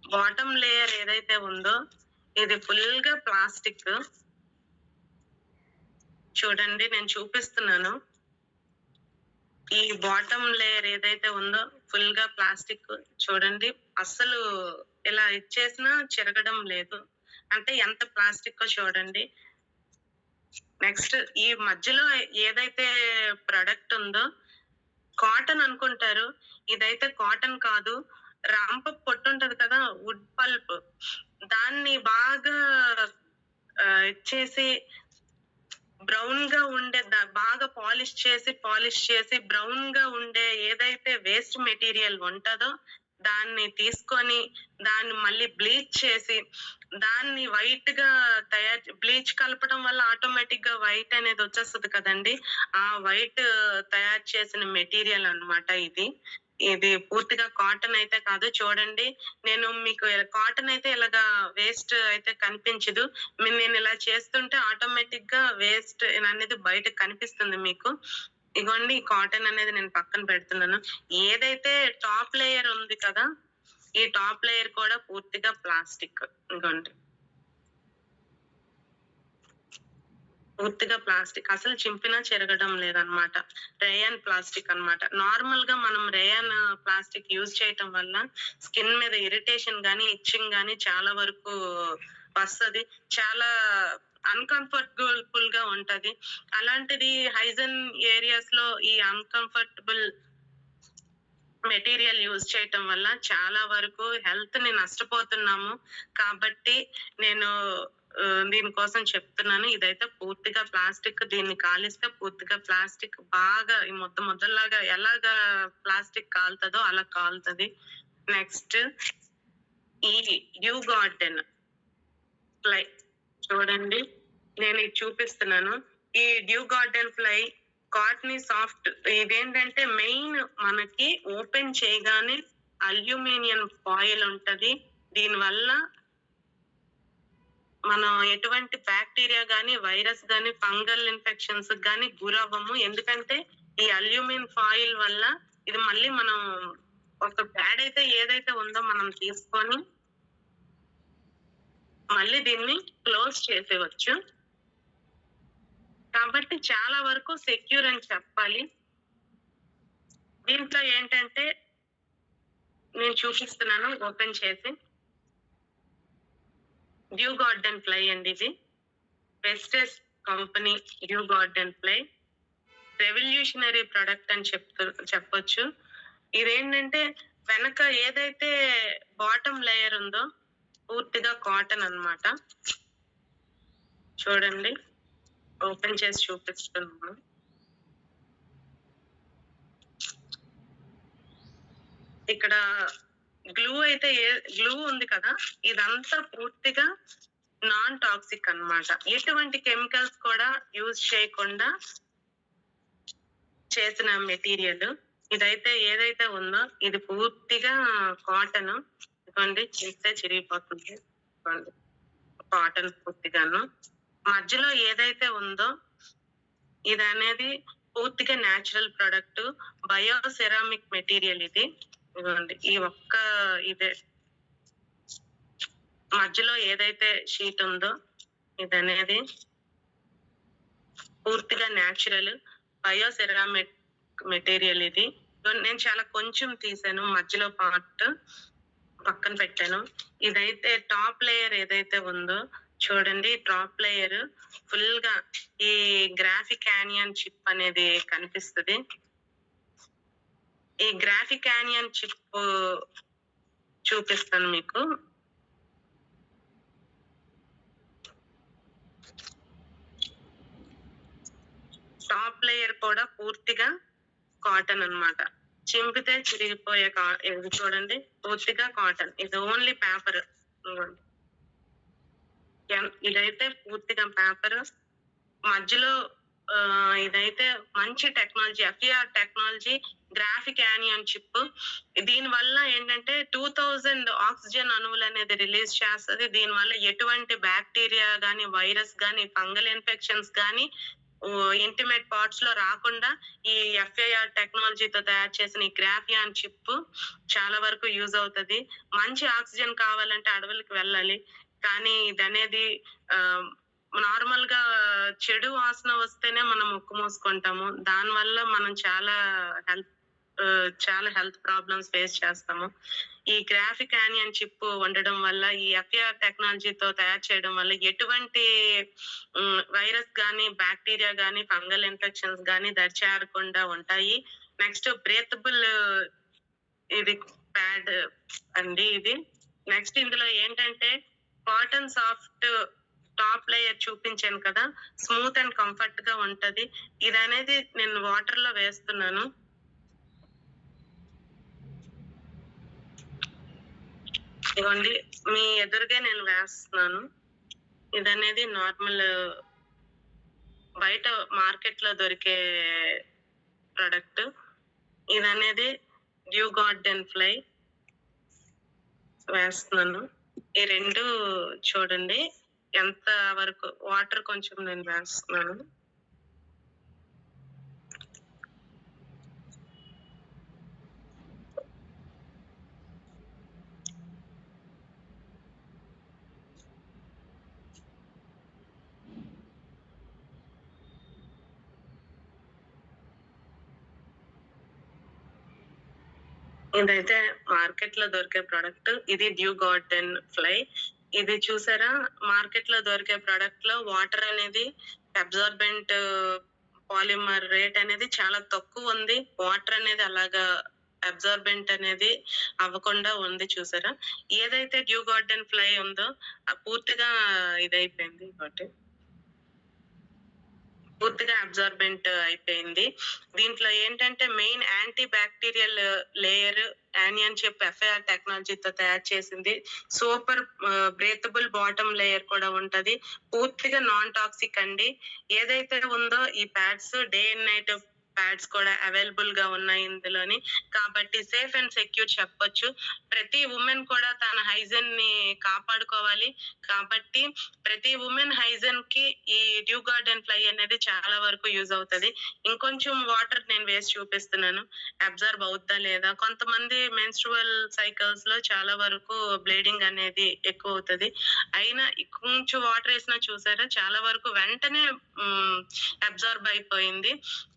బాటమ్ లేయర్ ఏదైతే ఉందో ఇది ఫుల్‌గా ప్లాస్టిక్. చూడండి నేను చూపిస్తున్నాను. ఈ బాటమ్ లేయర్ ఏదైతే ఉందో ఫుల్ గా ప్లాస్టిక్ చూడండి. అస్సలు ఇలా ఇచ్చేసినా చెరగడం లేదు. అంటే ఎంత ప్లాస్టిక్కో చూడండి. నెక్స్ట్ ఈ మధ్యలో ఏదైతే ప్రొడక్ట్ ఉందో కాటన్ అనుకుంటారు. ఇదైతే కాటన్ కాదు. రాంప పొట్టుంటది కదా! Would pulp. దాన్ని బాగా ఇచ్చేసి బ్రౌన్‌గా ఉండే బాగా పాలిష్ చేసి బ్రౌన్‌గా ఉండే ఏదైతే వేస్ట్ మెటీరియల్ ఉంటదో దాన్ని తీసుకొని, దాన్ని మళ్ళీ బ్లీచ్ చేసి, దాన్ని వైట్‌గా బ్లీచ్ కలపడం వల్ల ఆటోమేటిక్‌గా వైట్ అనేది వచ్చేస్తది కదండీ! ఆ వైట్ తయారు చేసిన మెటీరియల్ అన్నమాట ఇది. ఇది పూర్తిగా కాటన్ అయితే కాదు. చూడండి, నేను మీకు కాటన్ అయితే ఇలాగా వేస్ట్ అయితే కనిపించదు. నేనిలా చేస్తుంటే ఆటోమేటిక్‌గా వేస్ట్ అనేది బయటకు కనిపిస్తుంది మీకు. ఇగోండి, ఈ కాటన్ అనేది నేను పక్కన పెడుతున్నాను. ఏదైతే టాప్ లేయర్ ఉంది కదా! ఈ టాప్ లేయర్ కూడా పూర్తిగా ప్లాస్టిక్. ఇగోండి. పూర్తిగా ప్లాస్టిక్. అసలు చింపినా చెరగడం లేదనమాట. రేయాన్ ప్లాస్టిక్ అనమాట. నార్మల్‌గా మనం రేయాన్ ప్లాస్టిక్ యూజ్ చేయటం వల్ల స్కిన్ మీద ఇరిటేషన్ గాని, ఇచ్చింగ్ గాని చాలా వరకు వస్తది. చాలా అన్‌కంఫర్టబుల్‌గా ఉంటది. అలాంటిది హైజన్ ఏరియాస్‌లో ఈ అన్‌కంఫర్టబుల్ మెటీరియల్ యూజ్ చేయటం వల్ల చాలా వరకు హెల్త్‌ని నష్టపోతున్నాము. కాబట్టి నేను దీని కోసం చెప్తున్నాను. ఇదైతే పూర్తిగా ప్లాస్టిక్. దీన్ని కాలిస్తే పూర్తిగా ప్లాస్టిక్ బాగా ఈ ముద్దల్లాగా ఎలాగా ప్లాస్టిక్ కాలుతదో అలా కాలుతది. నెక్స్ట్ ఈ డ్యూ గార్డెన్ ఫ్లై చూడండి. నేను ఇది చూపిస్తున్నాను. ఈ డ్యూ గార్డెన్ ఫ్లై కాటనీ సాఫ్ట్. ఇదేంటంటే మెయిన్ మనకి ఓపెన్ చేయగానే అల్యూమినియం ఫాయిల్ ఉంటది. దీనివల్ల మనం ఎటువంటి బ్యాక్టీరియా గాని, వైరస్ గాని, ఫంగల్ ఇన్ఫెక్షన్స్ గాని గురవ్వము. ఎందుకంటే ఈ అల్యూమినియం ఫాయిల్ వల్ల ఇది మళ్ళీ మనం ఒక ప్యాడ్ అయితే ఏదైతే ఉందో మనం తీసుకొని మళ్ళీ దీన్ని క్లోజ్ చేసేయవచ్చు. కాబట్టి చాలా వరకు సెక్యూర్ అని చెప్పాలి. దీంట్లో ఏంటంటే నేను చూపిస్తున్నాను ఓపెన్ చేసి. డ్యూ గార్డెన్ ఫ్లై అండి ఇది. వెస్టెస్ company due garden fly. Revolutionary product అని చెప్పొచ్చు. ఇదేంటంటే వెనక ఏదైతే బాటమ్ లేయర్ ఉందో పూర్తిగా కాటన్ అన్నమాట. చూడండి, ఓపెన్ చేసి చూపిస్తున్నాను. ఇక్కడ గ్లూ ఉంది కదా! ఇదంతా పూర్తిగా నాన్ టాక్సిక్ అన్నమాట. ఎటువంటి కెమికల్స్ కూడా యూజ్ చేయకుండా చేసిన మెటీరియల్. ఇదైతే ఏదైతే ఉందో ఇది పూర్తిగా కాటన్. ఇదిగోండి, చూస్తే చిరిగిపోతుంది. ఇదిగోండి, కాటన్ పూర్తిగాను. మధ్యలో ఏదైతే ఉందో ఇదనేది పూర్తిగా natural product. Bio ceramic material ఇది. ఇదిగోండి, ఈ ఒక్క ఇదే మధ్యలో ఏదైతే షీట్ ఉందో ఇదనేది పూర్తిగా న్యాచురల్ బయో సెరామిక్ మెటీరియల్ ఇది. నేను చాలా కొంచెం తీసాను, మధ్యలో పార్ట్ పక్కన పెట్టాను. ఇదైతే టాప్ లేయర్ ఏదైతే ఉందో చూడండి, టాప్ లేయర్ ఫుల్ గా ఈ గ్రాఫిక్ యానియన్ చిప్ అనేది కనిపిస్తది. ఈ గ్రాఫిక్ యానియన్ చిప్ చూపిస్తాను మీకు. టాప్ లేయర్ కూడా పూర్తిగా కాటన్ అన్నమాట. చింపితే చిరిగిపోయే ఇది చూడండి, పూర్తిగా కాటన్. ఇది ఓన్లీ పేపర్. ఇదైతే పూర్తిగా పేపర్. మధ్యలో ఇదైతే మంచి టెక్నాలజీ, ఎఫ్ఈఆర్ టెక్నాలజీ, గ్రాఫిక్ యానియన్ చిప్. దీని వల్ల ఏంటంటే 2000 ఆక్సిజన్ అణువులు అనేది రిలీజ్ చేస్తది. దీని వల్ల ఎటువంటి బ్యాక్టీరియా గాని, వైరస్ గాని, ఫంగల్ ఇన్ఫెక్షన్స్ గాని ఇంటిమేట్ పార్ట్స్ లో రాకుండా ఈ ఎఫ్ఐఆర్ టెక్నాలజీతో తయారు చేసిన ఈ గ్రాఫియాన్ చిప్ చాలా వరకు యూజ్ అవుతది. మంచి ఆక్సిజన్ కావాలంటే అడవులకు వెళ్ళాలి. కానీ ఇదనేది నార్మల్ గా చెడు వాసన వస్తేనే మనం ముక్కు మూసుకుంటాము. దానివల్ల మనం చాలా హెల్త్ ప్రాబ్లమ్స్ ఫేస్ చేస్తాము. ఈ గ్రాఫిక్ ఆనియన్ చిప్ ఉండడం వల్ల, ఈ ఎఫ్ఐఆర్ టెక్నాలజీతో తయారు చేయడం వల్ల ఎటువంటి వైరస్ గానీ, బాక్టీరియా గానీ, ఫంగల్ ఇన్ఫెక్షన్స్ గానీ దరిచేరకుండా ఉంటాయి. నెక్స్ట్ బ్రీతబుల్ ఇది ప్యాడ్ అండి ఇది. నెక్స్ట్ ఇందులో ఏంటంటే కాటన్ సాఫ్ట్ టాప్ లేయర్ చూపించాను కదా! స్మూత్ అండ్ కంఫర్ట్ గా ఉంటది. ఇదనేది నేను వాటర్ లో వేస్తున్నాను. ఇదిగోండి మీ ఎదురుగే నేను వేస్తున్నాను. ఇదనేది నార్మల్ బయట మార్కెట్ లో దొరికే ప్రొడక్ట్. ఇదనేది డ్యూ గార్డెన్ ఫ్లై వేస్తున్నాను. ఈ 2 చూడండి ఎంత వరకు వాటర్ కొంచెం నేను వేస్తున్నాను. ఇదైతే మార్కెట్ లో దొరికే ప్రొడక్ట్. ఇది డ్యూ గార్డెన్ ఫ్లై. ఇది చూసారా మార్కెట్ లో దొరికే ప్రొడక్ట్ లో వాటర్ అనేది అబ్జార్బెంట్ పాలిమర్ రేట్ అనేది చాలా తక్కువ ఉంది. వాటర్ అనేది అలాగా అబ్జార్బెంట్ అనేది అవ్వకుండా ఉంది చూసారా. ఏదైతే డ్యూ గార్డెన్ ఫ్లై ఉందో పూర్తిగా ఇదైపోయింది ఇంకోటి. పూర్తిగా అబ్జార్బెంట్ అయిపోయింది. దీంట్లో ఏంటంటే main anti bacterial layer onion chip FIR టెక్నాలజీతో తయారు చేసింది. సూపర్ బ్రీతబుల్ బాటమ్ లేయర్ కూడా ఉంటది. పూర్తిగా నాన్ టాక్సిక్ అండి. ఏదైతే ఉందో ఈ pads day and night pads కూడా అవైలబుల్ గా ఉన్నాయి ఇందులోని. కాబట్టి సేఫ్ అండ్ సెక్యూర్ చెప్పొచ్చు. ప్రతి ఉమెన్ కూడా తన హైజీన్ ని కాపాడుకోవాలి. కాబట్టి ప్రతి ఉమెన్ హైజీన్ కి ఈ డ్యూ గార్డెన్ ఫ్లై అనేది చాలా వరకు యూజ్ అవుతది. ఇంకొంచెం వాటర్ నేను వేసి చూపిస్తున్నాను. అబ్జర్వ్ అవుద్దా లేదా. కొంతమంది మెన్స్ట్రువల్ సైకిల్స్ లో చాలా వరకు బ్లీడింగ్ అనేది ఎక్కువ అవుతది. అయినా కొంచెం వాటర్ వేసినా చూసారా చాలా వరకు వెంటనే అబ్జర్వ్ అయిపోయింది.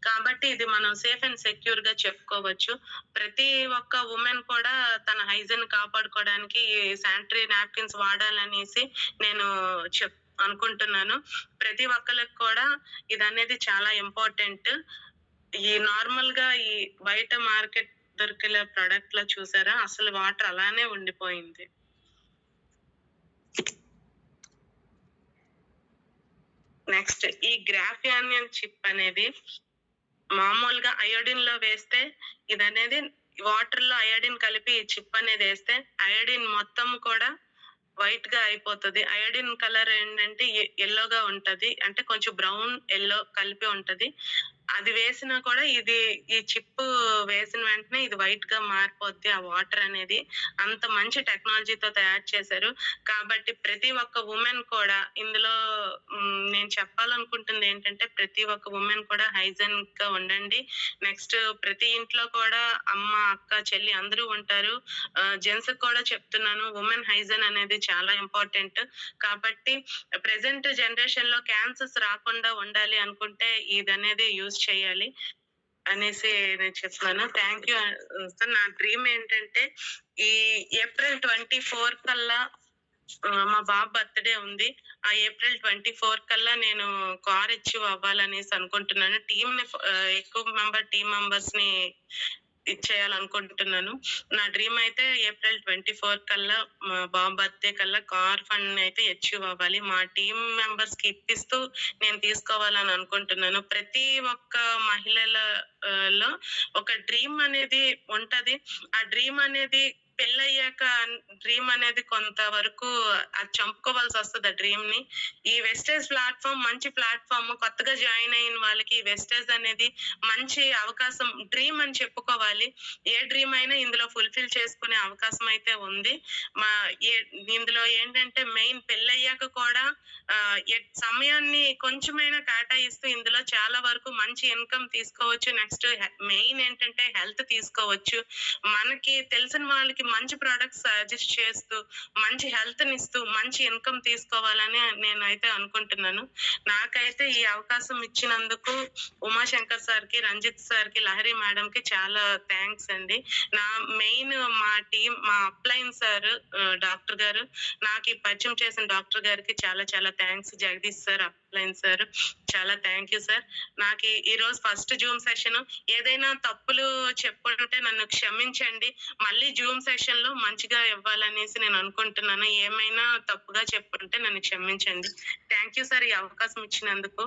కాబట్టి ఇది మనం సేఫ్ అండ్ సెక్యూర్ గా చెప్పుకోవచ్చు. ప్రతి ఒక్క ఉమెన్ కూడా తన హైజీన్ కాపాడుకోవడానికి శానిటరీ నాప్కిన్స్ వాడాలనేసి నేను అనుకుంటున్నాను. ప్రతి ఒక్కరికి కూడా ఇదనేది చాలా ఇంపార్టెంట్. ఈ నార్మల్ గా ఈ బయట మార్కెట్ దొరికే ప్రొడక్ట్ లో చూసారా అసలు వాటర్ అలానే ఉండిపోయింది. నెక్స్ట్ ఈ గ్రాఫియానియన్ చిప్ అనేది మామూలుగా అయోడిన్ లో వేస్తే ఇదనేది వాటర్ లో అయోడిన్ కలిపి చిప్ అనేది వేస్తే అయోడిన్ మొత్తం కూడా వైట్ గా అయిపోతది. అయోడిన్ కలర్ ఏంటంటే యెల్లోగా ఉంటది. అంటే కొంచెం బ్రౌన్ యెల్లో కలిపి ఉంటది. అది వేసినా కూడా ఈ చిప్ వేసిన వెంటనే ఇది వైట్ గా మారిపోద్ది ఆ వాటర్ అనేది. అంత మంచి టెక్నాలజీతో తయారు చేశారు. కాబట్టి ప్రతి ఒక్క ఉమెన్ కూడా ఇందులో నేను చెప్పాలనుకుంటుంది ఏంటంటే ప్రతి ఒక్క ఉమెన్ కూడా హైజీనిక్ గా ఉండండి. నెక్స్ట్ ప్రతి ఇంట్లో కూడా అమ్మ, అక్క, చెల్లి అందరూ ఉంటారు. జెంట్స్ కూడా చెప్తున్నాను ఉమెన్ హైజీన్ అనేది చాలా ఇంపార్టెంట్. కాబట్టి ప్రెసెంట్ జనరేషన్ లో క్యాన్సర్స్ రాకుండా ఉండాలి అనుకుంటే ఇది అనేది యూజ్ చేయాలి అనేసి నేను చెప్తున్నాను. Thank you sir. నా డ్రీమ్ ఏంటంటే ఈ ఏప్రిల్ 24 కల్లా మా బాబు బర్త్డే ఉంది. ఆ ఏప్రిల్ 24 కల్లా నేను కార్ అచీవ్ అవ్వాలనేసి అనుకుంటున్నాను. ఎక్కువ టీమ్ మెంబర్స్ ని ఇచ్చేయాలనుకుంటున్నాను. నా డ్రీమ్ అయితే ఏప్రిల్ 24 కల్లా మా బాబు బర్త్డే కల్లా కార్ ఫండ్ అయితే అచీవ్ అవ్వాలి. మా టీమ్ మెంబర్స్ కి ఇప్పిస్తూ నేను తీసుకోవాలని అనుకుంటున్నాను. ప్రతి ఒక్క లో ఒక డ్రీమ్ అనేది ఉంటది. ఆ డ్రీమ్ అనేది పెళ్ళయ్యాక డ్రీమ్ అనేది కొంతవరకు అది చంపుకోవాల్సి వస్తుంది ఆ డ్రీమ్ ని. ఈ వెస్టేజ్ ప్లాట్ఫామ్ మంచి ప్లాట్ఫామ్. కొత్తగా జాయిన్ అయిన వాళ్ళకి వెస్టేజ్ అనేది మంచి అవకాశం. డ్రీమ్ అని చెప్పుకోవాలి. ఏ డ్రీమ్ అయినా ఇందులో ఫుల్ఫిల్ చేసుకునే అవకాశం అయితే ఉంది. ఇందులో ఏంటంటే మెయిన్ పెళ్ళయ్యాక కూడా సమయాన్ని కొంచెమైనా కేటాయిస్తూ ఇందులో చాలా వరకు మంచి ఇన్కమ్ తీసుకోవచ్చు. నెక్స్ట్ మెయిన్ ఏంటంటే హెల్త్ తీసుకోవచ్చు. మనకి తెలిసిన వాళ్ళకి మంచి ప్రొడక్ట్స్ సజెస్ట్ చేస్తూ, మంచి హెల్త్‌నిస్తూ, మంచి ఇన్‌కమ్ తీసుకోవాలని నేనైతే అనుకుంటున్నాను. నాకైతే ఈ అవకాశం ఇచ్చినందుకు ఉమాశంకర్ సార్‌కి, రంజిత్ సార్‌కి, లహరి మేడంకి చాలా థాంక్స్ అండి. నా మెయిన్ మా టీమ్ మా అప్‌లైన్ సార్ డాక్టర్ గారు, నాకీ పరిచయం చేసిన డాక్టర్ గారికి చాలా చాలా thanks. Jagadish sir, upline sir చాలా థాంక్ యూ సార్. నాకీ ఈరోజు ఫస్ట్ జూమ్ సెషను. ఏదైనా తప్పులు చెప్పుంటే నన్ను క్షమించండి. మళ్ళీ జూమ్ సెషన్‌లో మంచిగా ఇవ్వాలనేసి నేను అనుకుంటున్నాను. ఏమైనా తప్పుగా చెప్పుంటే నన్ను క్షమించండి. థాంక్ యూ సార్ ఈ అవకాశం ఇచ్చినందుకు.